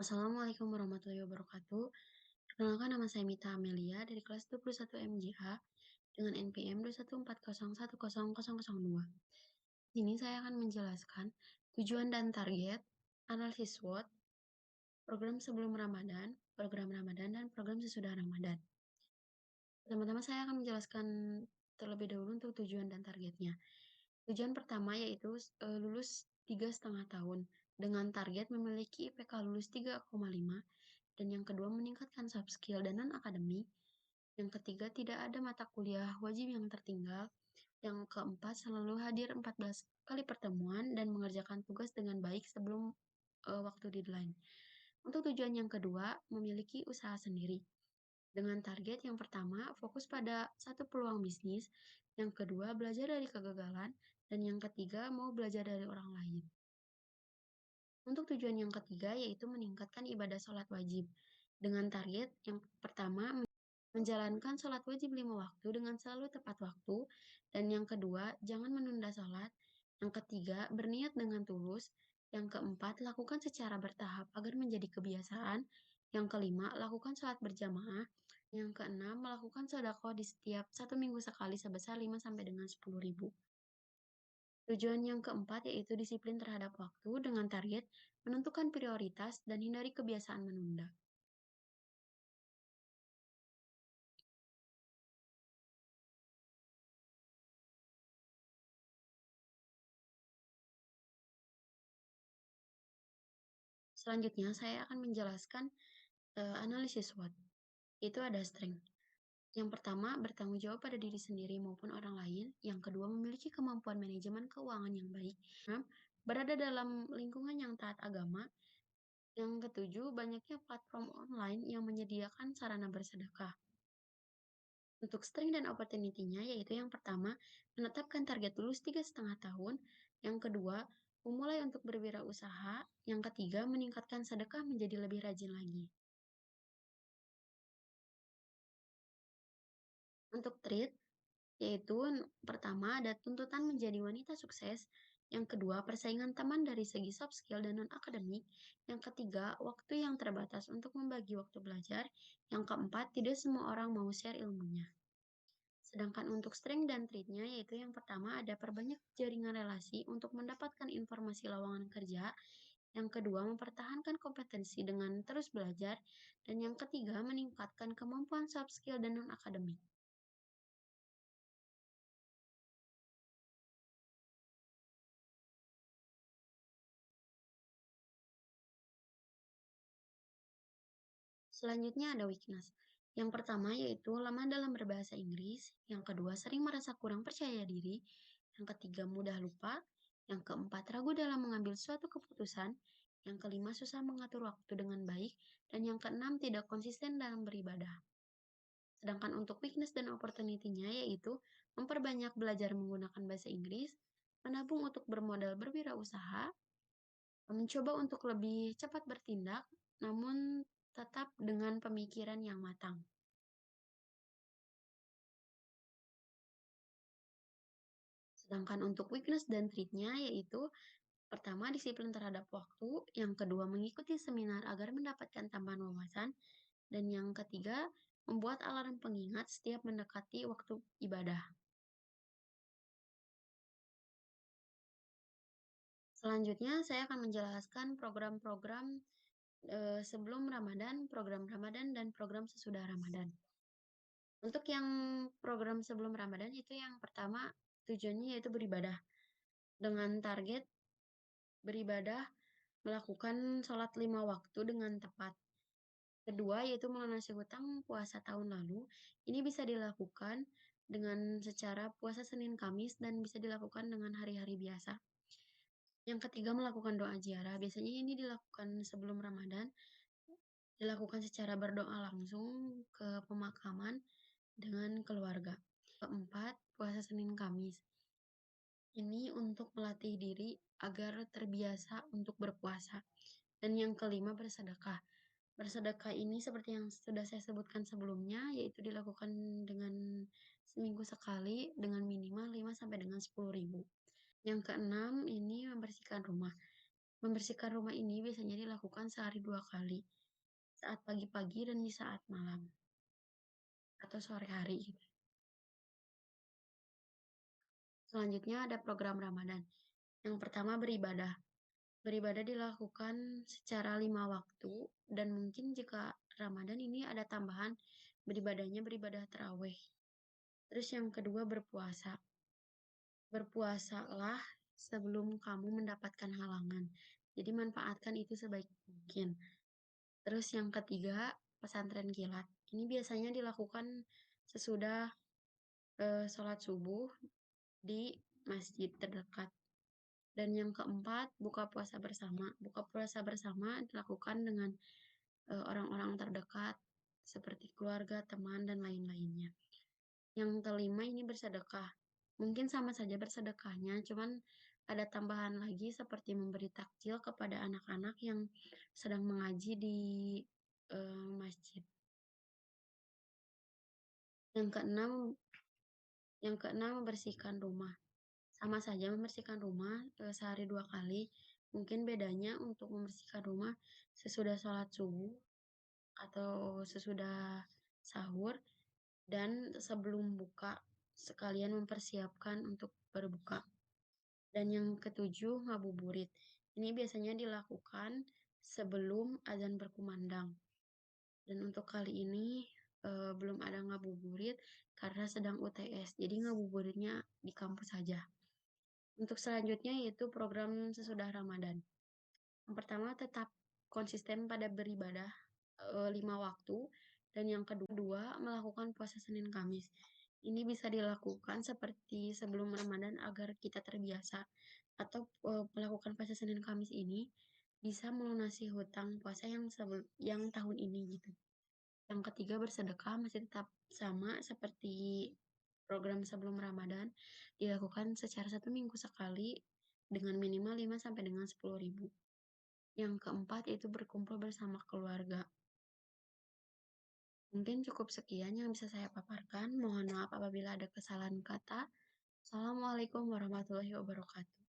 Assalamualaikum warahmatullahi wabarakatuh. Perkenalkan nama saya Mita Amelia dari kelas 21 MJA dengan NPM 214010002. Ini saya akan menjelaskan tujuan dan target, analisis SWOT, program sebelum Ramadan, program Ramadan, dan program sesudah Ramadan. Pertama-tama saya akan menjelaskan terlebih dahulu untuk tujuan dan targetnya. Tujuan pertama yaitu lulus 3,5 tahun dengan target memiliki IPK lulus 3,5, dan yang kedua meningkatkan soft skill dan non-akademik. Yang ketiga, tidak ada mata kuliah wajib yang tertinggal. Yang keempat, selalu hadir 14 kali pertemuan dan mengerjakan tugas dengan baik sebelum waktu deadline. Untuk tujuan yang kedua, memiliki usaha sendiri. Dengan target yang pertama, fokus pada satu peluang bisnis. Yang kedua, belajar dari kegagalan. Dan yang ketiga, mau belajar dari orang lain. Untuk tujuan yang ketiga, yaitu meningkatkan ibadah sholat wajib. Dengan target yang pertama, menjalankan sholat wajib 5 waktu dengan selalu tepat waktu. Dan yang kedua, jangan menunda sholat. Yang ketiga, berniat dengan tulus. Yang keempat, lakukan secara bertahap agar menjadi kebiasaan. Yang kelima, lakukan sholat berjamaah. Yang keenam, melakukan sedekah di setiap 1 minggu sekali sebesar 5 sampai dengan 10.000. Tujuan yang keempat yaitu disiplin terhadap waktu dengan target menentukan prioritas dan hindari kebiasaan menunda. Selanjutnya, saya akan menjelaskan analisis SWOT. Itu ada strength. Yang pertama, bertanggung jawab pada diri sendiri maupun orang lain. Yang kedua, memiliki kemampuan manajemen keuangan yang baik. Berada dalam lingkungan yang taat agama. Yang ketujuh, banyaknya platform online yang menyediakan sarana bersedekah. Untuk strength dan opportunity-nya yaitu yang pertama, menetapkan target lulus 3,5 tahun. Yang kedua, memulai untuk berwirausaha. Yang ketiga, meningkatkan sedekah menjadi lebih rajin lagi. Untuk treat, yaitu pertama ada tuntutan menjadi wanita sukses. Yang kedua, persaingan teman dari segi soft skill dan non-akademik. Yang ketiga, waktu yang terbatas untuk membagi waktu belajar. Yang keempat, tidak semua orang mau share ilmunya. Sedangkan untuk strength dan trait-nya yaitu yang pertama ada perbanyak jaringan relasi untuk mendapatkan informasi lowongan kerja. Yang kedua, mempertahankan kompetensi dengan terus belajar. Dan yang ketiga, meningkatkan kemampuan soft skill dan non-akademik. Selanjutnya ada weakness. Yang pertama yaitu lemah dalam berbahasa Inggris. Yang kedua, sering merasa kurang percaya diri. Yang ketiga, mudah lupa. Yang keempat, ragu dalam mengambil suatu keputusan. Yang kelima, susah mengatur waktu dengan baik. Dan yang keenam, tidak konsisten dalam beribadah. Sedangkan untuk weakness dan opportunity-nya yaitu memperbanyak belajar menggunakan bahasa Inggris, menabung untuk bermodal berwirausaha, mencoba untuk lebih cepat bertindak, namun tetap dengan pemikiran yang matang. Sedangkan untuk weakness dan trait-nya yaitu pertama, disiplin terhadap waktu, yang kedua, mengikuti seminar agar mendapatkan tambahan wawasan, dan yang ketiga, membuat alarm pengingat setiap mendekati waktu ibadah. Selanjutnya, saya akan menjelaskan program-program sebelum Ramadan, program Ramadan, dan program sesudah Ramadan. Untuk yang program sebelum Ramadan itu yang pertama tujuannya yaitu beribadah dengan target beribadah melakukan sholat 5 waktu dengan tepat. Kedua yaitu melunasi hutang puasa tahun lalu. Ini bisa dilakukan dengan secara puasa Senin Kamis dan bisa dilakukan dengan hari-hari biasa. Yang ketiga, melakukan doa ziarah. Biasanya ini dilakukan sebelum Ramadan, dilakukan secara berdoa langsung ke pemakaman dengan keluarga. Keempat, puasa Senin Kamis. Ini untuk melatih diri agar terbiasa untuk berpuasa. Dan yang kelima, bersedekah. Bersedekah ini seperti yang sudah saya sebutkan sebelumnya, yaitu dilakukan dengan seminggu sekali dengan minimal 5 sampai dengan 10.000. Yang keenam, ini membersihkan rumah. Membersihkan rumah ini biasanya dilakukan sehari 2 kali, saat pagi-pagi dan di saat malam atau sore hari gitu. Selanjutnya ada program Ramadan. Yang pertama beribadah. Beribadah dilakukan secara 5 waktu dan mungkin jika Ramadan ini ada tambahan beribadahnya beribadah tarawih. Terus yang kedua berpuasa. Berpuasalah sebelum kamu mendapatkan halangan. Jadi manfaatkan itu sebaik mungkin. Terus yang ketiga, pesantren kilat. Ini biasanya dilakukan sesudah sholat subuh di masjid terdekat. Dan yang keempat, buka puasa bersama. Buka puasa bersama dilakukan dengan orang-orang terdekat seperti keluarga, teman, dan lain-lainnya. Yang kelima ini bersedekah. Mungkin sama saja bersedekahnya, cuman ada tambahan lagi seperti memberi takjil kepada anak-anak yang sedang mengaji di masjid. Yang keenam, yang keenam membersihkan rumah. Sama saja membersihkan rumah sehari 2 kali. Mungkin bedanya untuk membersihkan rumah sesudah sholat subuh atau sesudah sahur dan sebelum buka sekalian mempersiapkan untuk berbuka. Dan yang ketujuh, ngabuburit. Ini biasanya dilakukan sebelum azan berkumandang. Dan untuk kali ini belum ada ngabuburit karena sedang UTS. Jadi ngabuburitnya di kampus saja. Untuk selanjutnya yaitu program sesudah Ramadan. Yang pertama tetap konsisten pada beribadah 5 waktu dan yang kedua melakukan puasa Senin Kamis. Ini bisa dilakukan seperti sebelum Ramadan agar kita terbiasa atau melakukan puasa Senin Kamis ini bisa melunasi hutang puasa yang tahun ini gitu. Yang ketiga bersedekah masih tetap sama seperti program sebelum Ramadan dilakukan secara 1 minggu sekali dengan minimal 5 sampai dengan 10.000. Yang keempat yaitu berkumpul bersama keluarga. Mungkin cukup sekian yang bisa saya paparkan. Mohon maaf apabila ada kesalahan kata. Assalamualaikum warahmatullahi wabarakatuh.